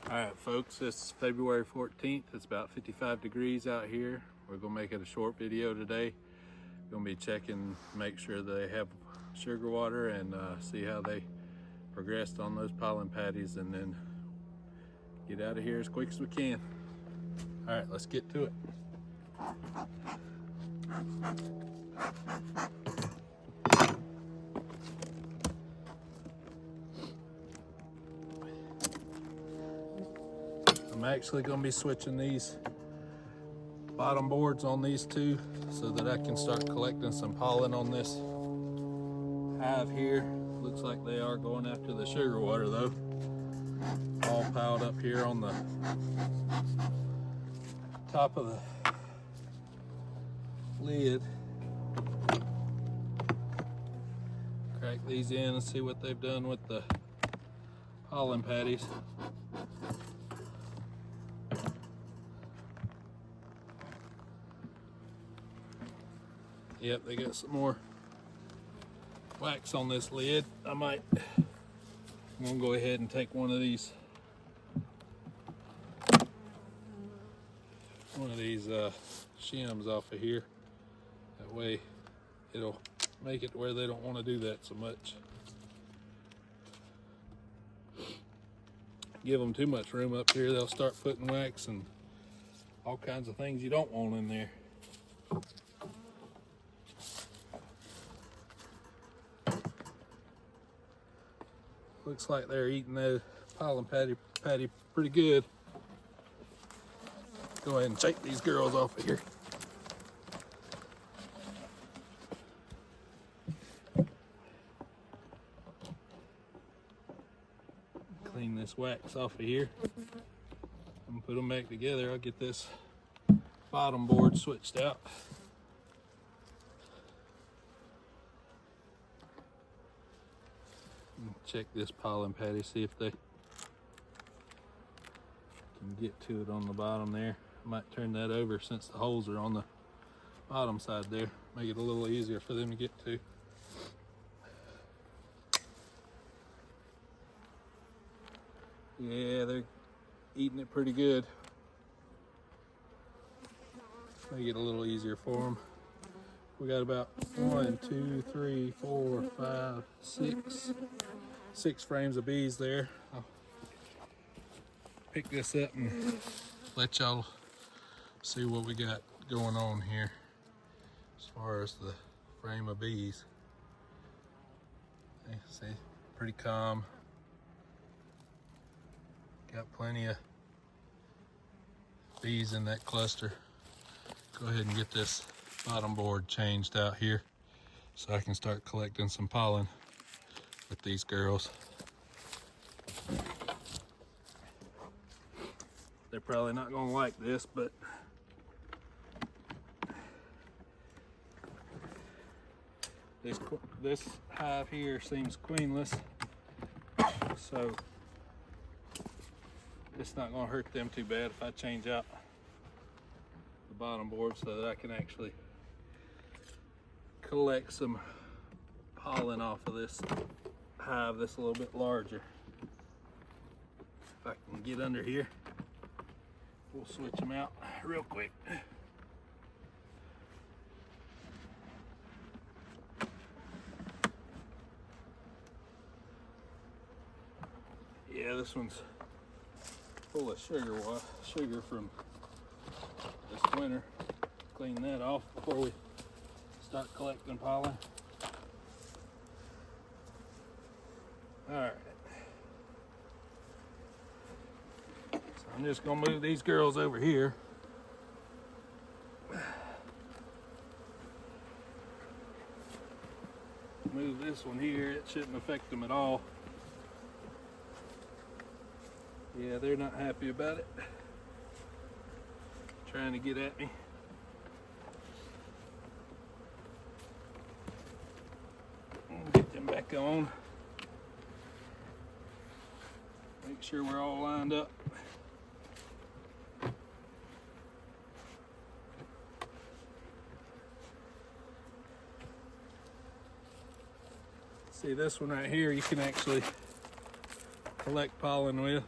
Alright folks, it's February 14th. It's about 55 degrees out here. We're going to make it a short video today. Going to be checking, make sure they have sugar water and see how they progressed on those pollen patties, and then get out of here as quick as we can. Alright, let's get to it. I'm actually going to be switching these bottom boards on these two so that I can start collecting some pollen on this hive here. Looks like they are going after the sugar water though. All piled up here on the top of the lid. Crack these in and see what they've done with the pollen patties. Yep, they got some more wax on this lid. I'm gonna go ahead and take one of these shims off of here. That way it'll make it where they don't want to do that so much. Give them too much room up here, they'll start putting wax and all kinds of things you don't want in there. Looks like they're eating the pollen patty pretty good. Go ahead and shake these girls off of here. Clean this wax off of here. I'm gonna put them back together. I'll get this bottom board switched out. Check this pollen patty, see if they can get to it on the bottom there. I might turn that over since the holes are on the bottom side there. Make it a little easier for them to get to. Yeah, they're eating it pretty good. Make it a little easier for them. We got about 1, 2, 3, 4, 5, 6 frames of bees there. I'll pick this up and let y'all see what we got going on here as far as the frame of bees. See, pretty calm. Got plenty of bees in that cluster. Go ahead and get this bottom board changed out here so I can start collecting some pollen with these girls. They're probably not going to like this, but this hive here seems queenless, so it's not going to hurt them too bad if I change out the bottom board so that I can actually collect some pollen off of this hive that's a little bit larger. If I can get under here, we'll switch them out real quick. Yeah, this one's full of sugar from this winter. Clean that off before we start collecting pollen. Alright. So I'm just gonna move these girls over here. Move this one here, it shouldn't affect them at all. Yeah, they're not happy about it. Trying to get at me. Get them back on. Make sure we're all lined up. See this one right here, you can actually collect pollen with.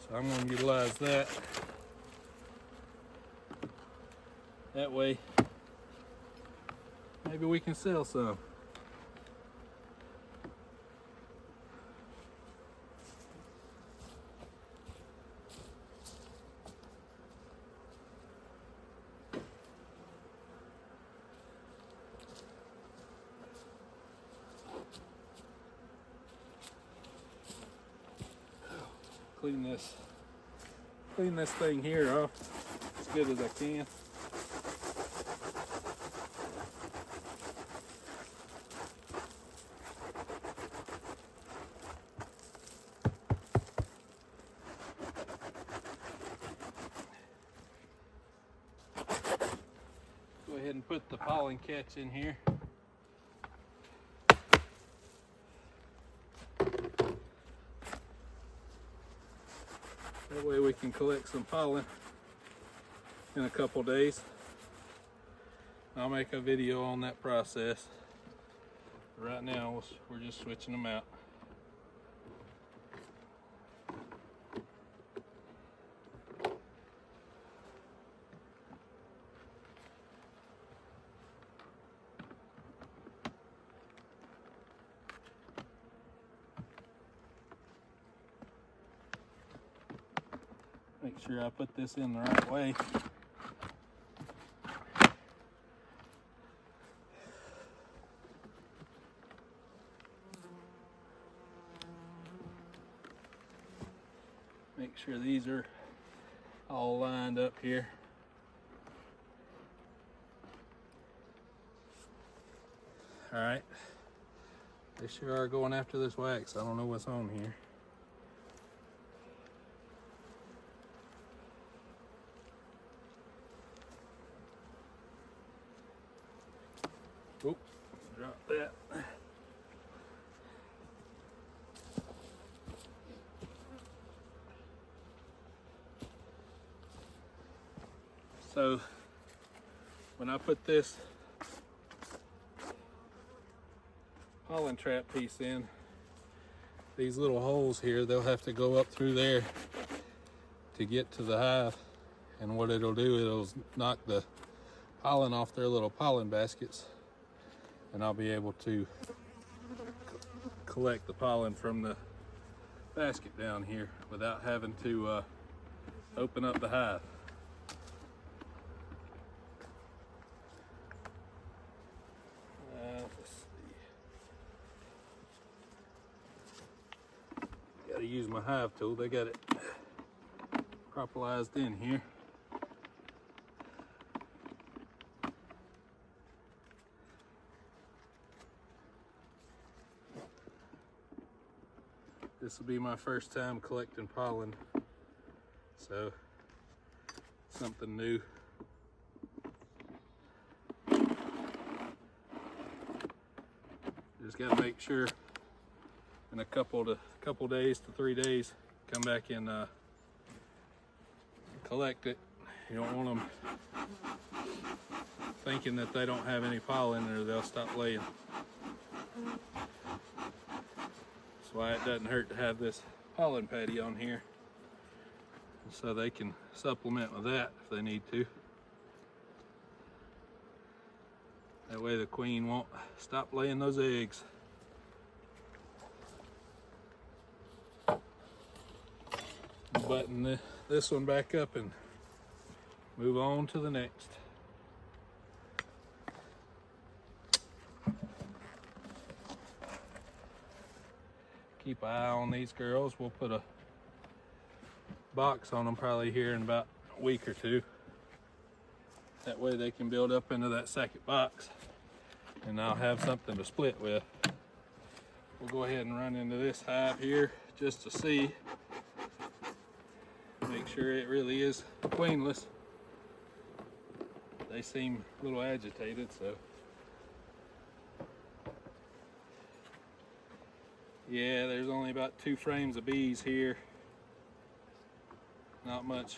So I'm going to utilize that. That way, maybe we can sell some. Clean this thing here off as good as I can. Go ahead and put the pollen catch in here. That way we can collect some pollen in a couple days. I'll make a video on that process. Right now we're just switching them out. Make sure I put this in the right way. Make sure these are all lined up here. All right, they sure are going after this wax. I don't know what's on here. Oh, drop that. So when I put this pollen trap piece in, these little holes here, they'll have to go up through there to get to the hive. And what it'll do, it'll knock the pollen off their little pollen baskets, and I'll be able to collect the pollen from the basket down here without having to open up the hive. Let's see. Gotta use my hive tool. They got it propolized in here. This will be my first time collecting pollen, so something new. Just got to make sure in a couple days to 3 days, come back and collect it. You don't want them thinking that they don't have any pollen, or they'll stop laying. That's why it doesn't hurt to have this pollen patty on here, so they can supplement with that if they need to. That way the queen won't stop laying those eggs. Button this one back up and move on to the next. Keep an eye on these girls. We'll put a box on them probably here in about a week or two. That way they can build up into that second box, and I'll have something to split with. We'll go ahead and run into this hive here just to see. Make sure it really is queenless. They seem a little agitated, so. Yeah, there's only about 2 frames of bees here. Not much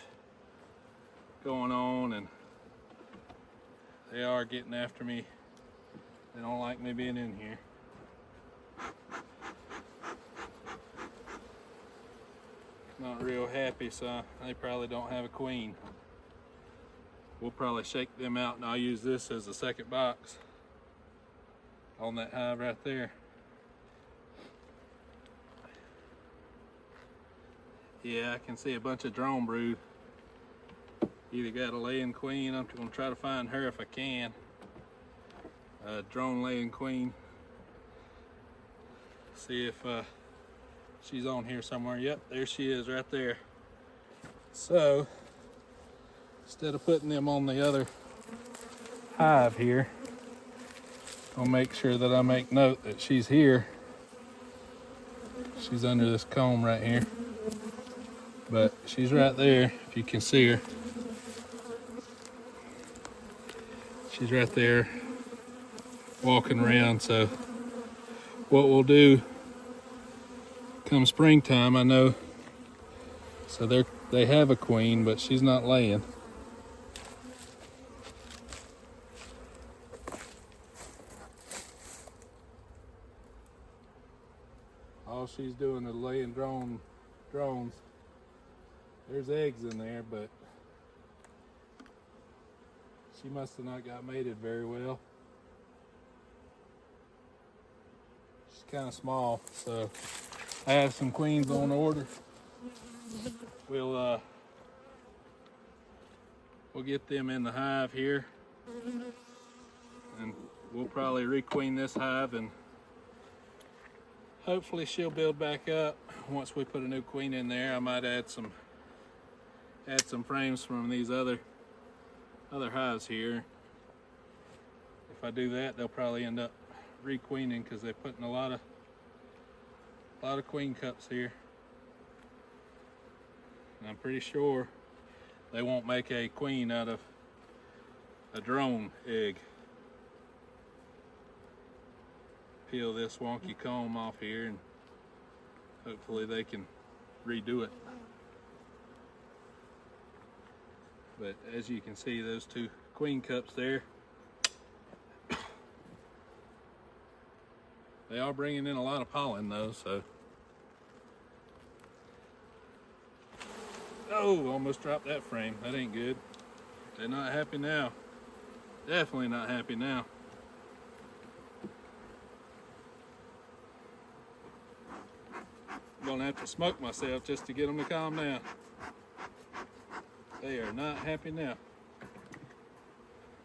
going on, and they are getting after me. They don't like me being in here. Not not real happy, so they probably don't have a queen. We'll probably shake them out, and I'll use this as a second box on that hive right there. Yeah, I can see a bunch of drone brood. Either got a laying queen. I'm gonna try to find her if I can. A drone laying queen. See if she's on here somewhere. Yep, there she is right there. So instead of putting them on the other hive here, I'll make sure that I make note that she's here. She's under this comb right here, but she's right there if you can see her. She's right there walking around. So what we'll do come springtime, I know, so they have a queen, but she's not laying. All she's doing is laying drones. There's eggs in there, but she must have not got mated very well. She's kind of small, so I have some queens on order. We'll get them in the hive here, and we'll probably requeen this hive, and hopefully she'll build back up once we put a new queen in there. I might add some frames from these other hives here. If I do that, they'll probably end up requeening because they're putting a lot of queen cups here. And I'm pretty sure they won't make a queen out of a drone egg. Peel this wonky comb off here, and hopefully they can redo it. But as you can see, those two queen cups there, they are bringing in a lot of pollen though, so. Oh, almost dropped that frame. That ain't good. They're not happy now. Definitely not happy now. I'm gonna have to smoke myself just to get them to calm down. They are not happy now.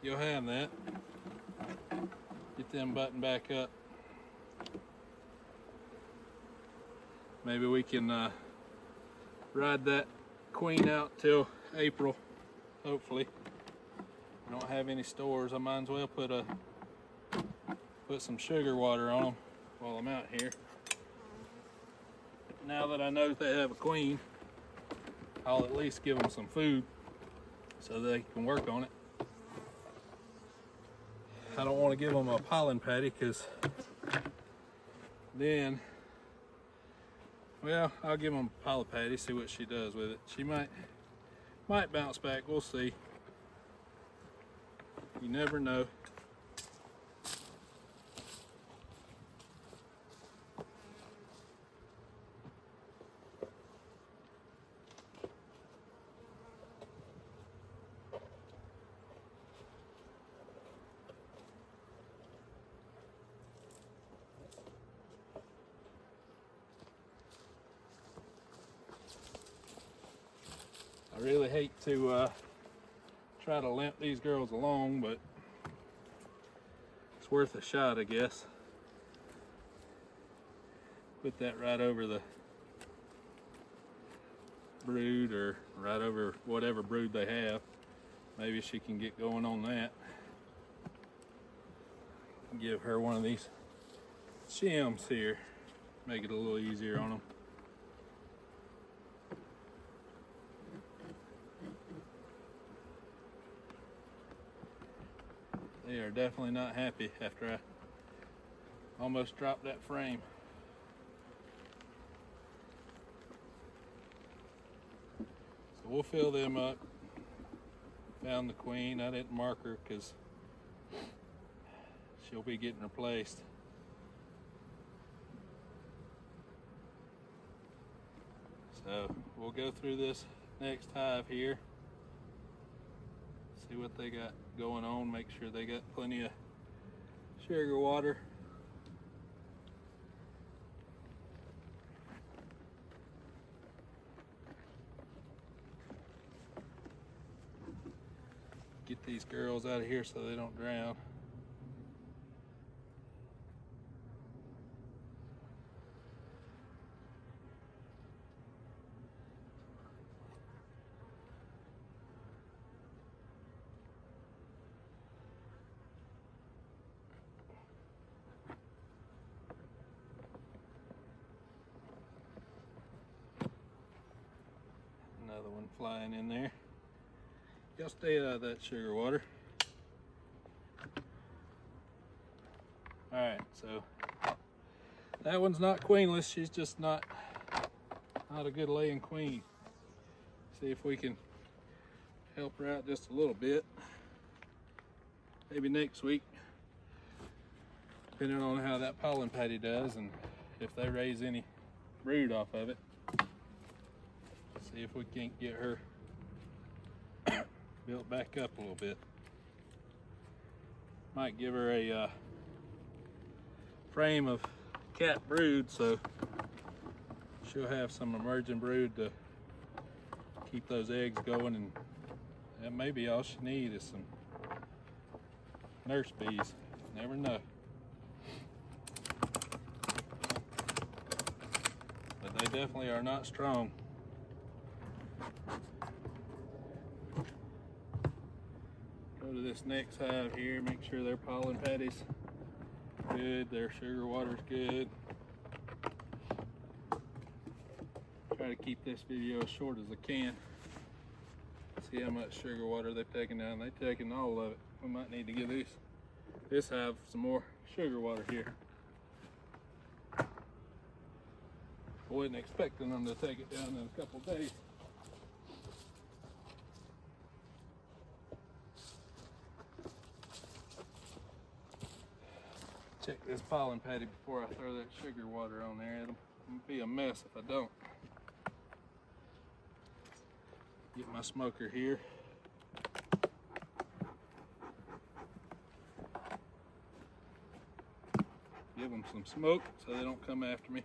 You'll have that. Get them buttoned back up. Maybe we can ride that queen out till April, hopefully. I don't have any stores. I might as well put some sugar water on them while I'm out here. Now that I know that they have a queen, I'll at least give them some food so they can work on it. I don't want to give them a pollen patty because then, well, I'll give them a pollen patty, see what she does with it. She might bounce back, we'll see. You never know. I really hate to try to limp these girls along, but it's worth a shot, I guess. Put that right over the brood, or right over whatever brood they have. Maybe she can get going on that. Give her one of these shims here, make it a little easier on them. They are definitely not happy after I almost dropped that frame. So we'll fill them up. Found the queen. I didn't mark her because she'll be getting replaced. So we'll go through this next hive here, see what they got going on, make sure they got plenty of sugar water. Get these girls out of here so they don't drown. Another one flying in there. Y'all stay out of that sugar water. Alright, so that one's not queenless. She's just not a good laying queen. See if we can help her out just a little bit. Maybe next week, depending on how that pollen patty does and if they raise any brood off of it. See if we can't get her built back up a little bit. Might give her a frame of cat brood so she'll have some emerging brood to keep those eggs going, and that may be all she needs is some nurse bees. Never know. But they definitely are not strong. Go to this next hive here, make sure their pollen patties good, their sugar water's good. Try to keep this video as short as I can. See how much sugar water they've taken down. They've taken all of it. We might need to give this hive some more sugar water here. I wasn't expecting them to take it down in a couple days. Check this pollen patty before I throw that sugar water on there. It'll be a mess if I don't. Get my smoker here. Give them some smoke so they don't come after me.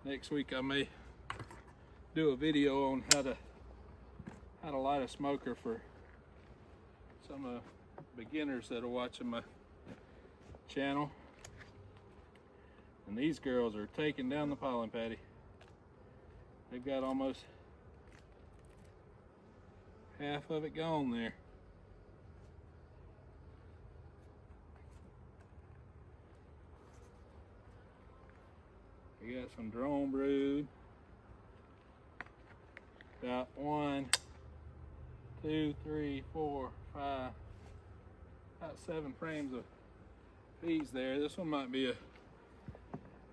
Next week I may do a video on how to light a smoker for some beginners that are watching my channel. And these girls are taking down the pollen patty. They've got almost half of it gone there. We got some drone brood. Got 1, 2, 3, 4, 5, about 7 frames of bees there. This one might be a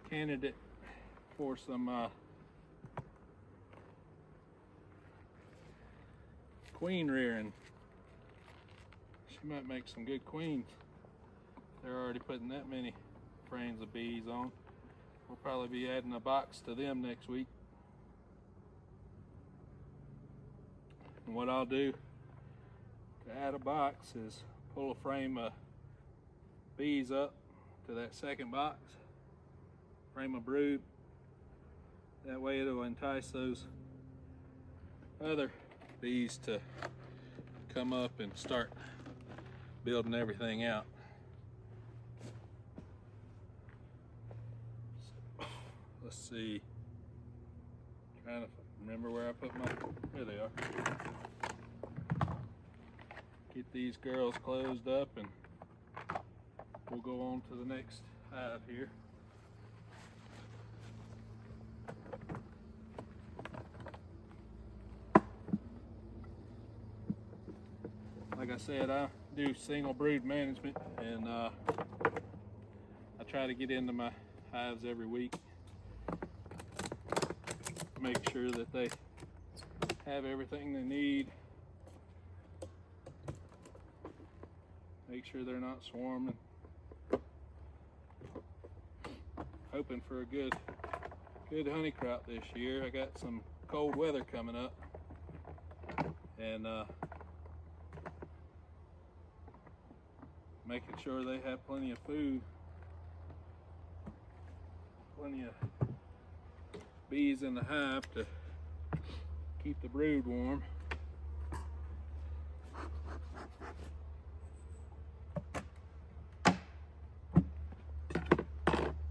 candidate for some queen rearing. She might make some good queens. They're already putting that many frames of bees on. We'll probably be adding a box to them next week. And what I'll do to add a box is pull a frame of bees up to that second box, frame of brood. That way it'll entice those other bees to come up and start building everything out. So, let's see. Trying to remember where I put my, there they are. Get these girls closed up and we'll go on to the next hive here. Like I said, I do single brood management, and I try to get into my hives every week. Make sure that they have everything they need. Make sure they're not swarming. hoping for a good honey crop this year. I got some cold weather coming up, and making sure they have plenty of food, plenty of bees in the hive to keep the brood warm.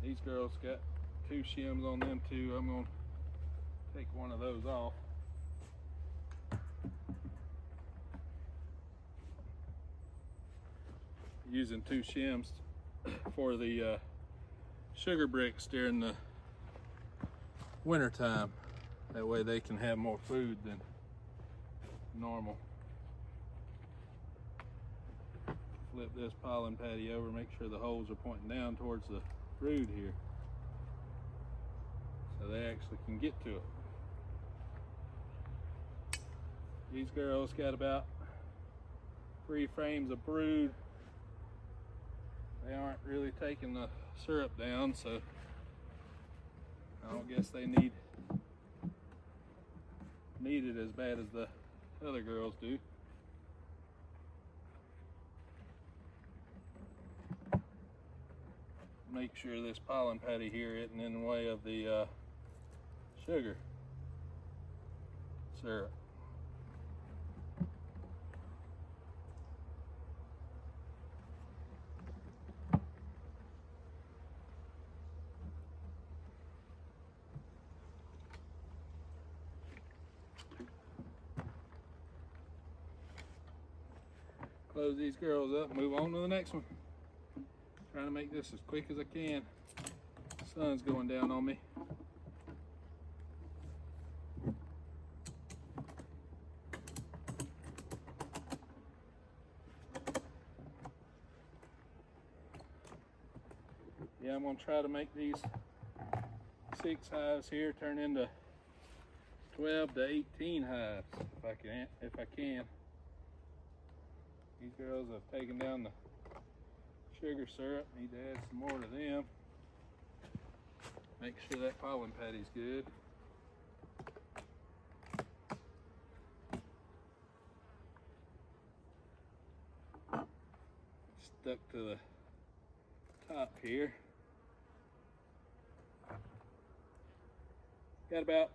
These girls got 2 shims on them too. I'm gonna take one of those off. Using 2 shims for the sugar bricks during the winter time. That way they can have more food than normal. Flip this pollen patty over, make sure the holes are pointing down towards the brood here, so they actually can get to it. These girls got about 3 frames of brood. They aren't really taking the syrup down, so I don't guess they need it as bad as the other girls do. Make sure this pollen patty here isn't in the way of the sugar syrup. Close these girls up, move on to the next one. Trying to make this as quick as I can. The sun's going down on me. Yeah, I'm gonna try to make these 6 hives here turn into 12 to 18 hives if I can. These girls have taken down the sugar syrup. Need to add some more to them. Make sure that pollen patty's good. Stuck to the top here. Got about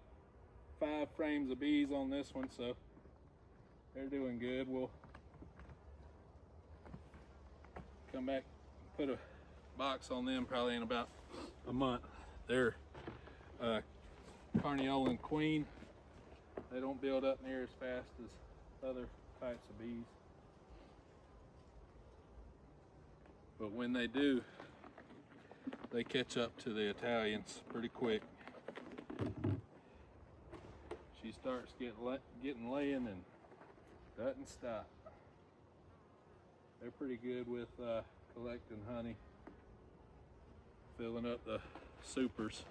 5 frames of bees on this one, so they're doing good. We'll come back, put a box on them probably in about a month. They're Carniolan queen. They don't build up near as fast as other types of bees, but when they do, they catch up to the Italians pretty quick. She starts getting laying and doesn't stop. They're pretty good with collecting honey, filling up the supers.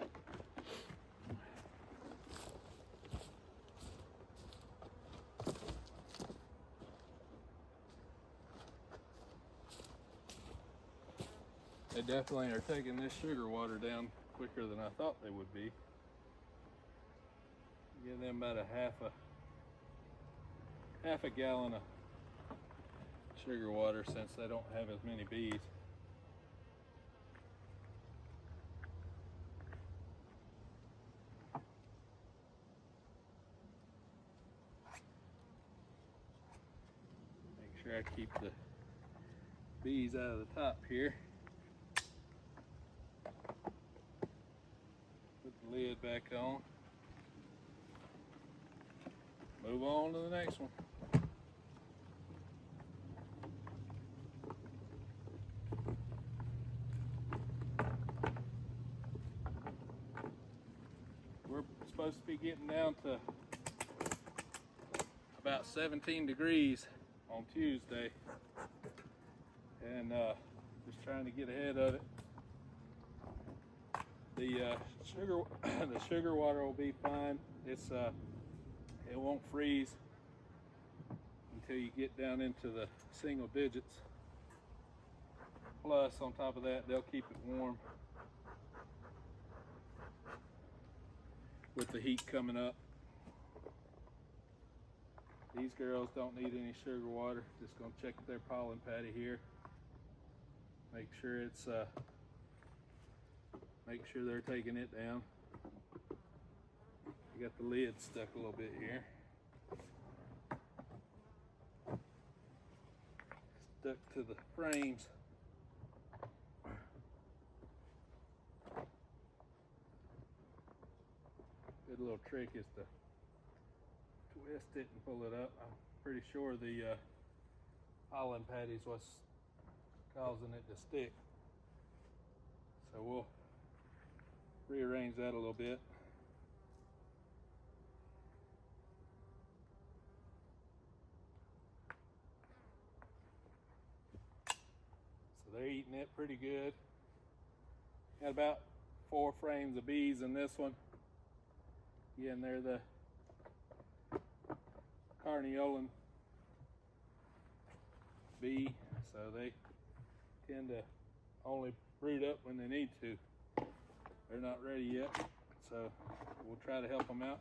They definitely are taking this sugar water down quicker than I thought they would be. Give them about a half a gallon of sugar water since they don't have as many bees. Make sure I keep the bees out of the top here. Put the lid back on. Move on to the next one. We're supposed to be getting down to about 17 degrees on Tuesday, and just trying to get ahead of it. The sugar water will be fine. It won't freeze until you get down into the single digits. Plus, on top of that, they'll keep it warm with the heat coming up. These girls don't need any sugar water. Just gonna check their pollen patty here. Make sure it's make sure they're taking it down. You got the lid stuck a little bit here. Stuck to the frames. Good little trick is to twist it and pull it up. I'm pretty sure the pollen patties was causing it to stick. So we'll rearrange that a little bit. So they're eating it pretty good. Got about 4 frames of bees in this one. Again, they're the Pollen bee, so they tend to only brood up when they need to. They're not ready yet, so we'll try to help them out.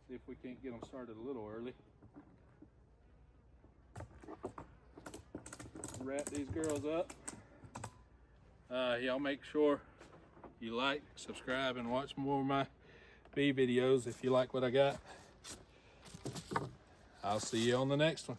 See if we can't get them started a little early. Wrap these girls up. Y'all make sure you like, subscribe, and watch more of my bee videos if you like what I got. I'll see you on the next one.